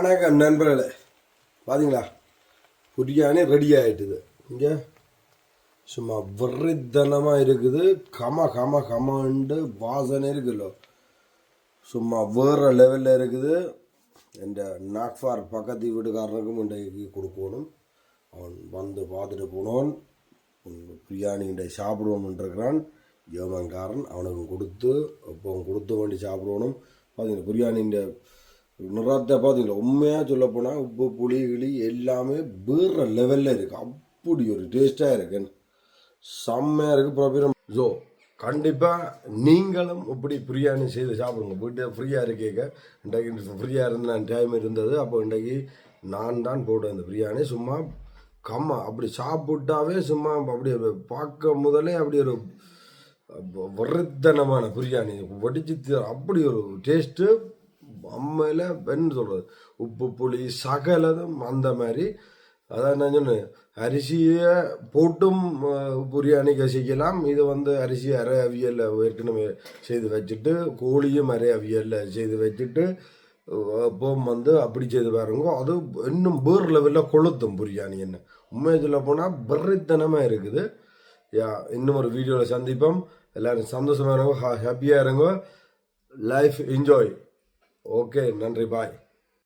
வணக்கம் நண்பர்களே, பார்த்தீங்களா பிரியாணி ரெடி ஆகிட்டுது. இங்கே சும்மா வெறித்தனமாக இருக்குது. கம கம கமண்டு வாசனை இருக்குல்ல, சும்மா வேறு லெவலில் இருக்குது. என் நாக்ஃபார் பக்கத்து வீட்டுக்காரனுக்கும் இன்றைக்கு கொடுக்கணும். அவன் வந்து பார்த்துட்டு போனோன். பிரியாணி இன்றைக்கு சாப்பிடுவோம்ன்றிருக்கிறான் ஏமன்காரன். அவனுக்கு கொடுத்து இப்போ கொடுத்து வேண்டி சாப்பிடணும். பார்த்தீங்கன்னா பிரியாணின்ற நிறத்தை பார்த்தீங்களா, உண்மையாக சொல்ல போனால் உப்பு புளி கிளி எல்லாமே வேறு லெவலில் இருக்குது. அப்படி ஒரு டேஸ்ட்டாக இருக்குன்னு செம்மையாக இருக்குது ப்ராபிரம். ஸோ கண்டிப்பாக நீங்களும் இப்படி பிரியாணி செய்து சாப்பிடுங்க. வீட்டு ஃப்ரீயாக இருக்கேங்க. இன்றைக்கு ஃப்ரீயாக இருந்து நான் டைம் இருந்தது. அப்போ இன்றைக்கு நான் தான் போட்டேன் இந்த பிரியாணி. சும்மா அப்படி சாப்பிட்டாவே சும்மா அப்படி பார்க்க முதலே அப்படி ஒரு வறுத்தனமான பிரியாணி வடிச்சு அப்படி ஒரு டேஸ்ட்டு. அம்மையில் என்ன சொல்கிறது, உப்பு புளி சகலதும் அந்த மாதிரி. அதான் நான் சொன்னேன், அரிசியை போட்டும் பிரியாணிக்கு செய்யலாம். இது அரிசி அரை அவியலில் ஏற்கனவே செய்து வச்சுட்டு, கோழியும் அரை அவியலில் செய்து வச்சுட்டு இப்போ அப்படி செய்து பாருங்க. அது இன்னும் வேறு லெவலில் கொளுத்தும் பிரியாணி. என்ன உண்மையை சொல்ல போனால் வெறித்தனமாக இருக்குது. இன்னும் ஒரு வீடியோவில் சந்திப்போம். எல்லோரும் சந்தோஷமாக இருங்க, ஹாப்பியாக இருங்க, லைஃப் என்ஜாய். ஓகே, நன்றி, பாய்.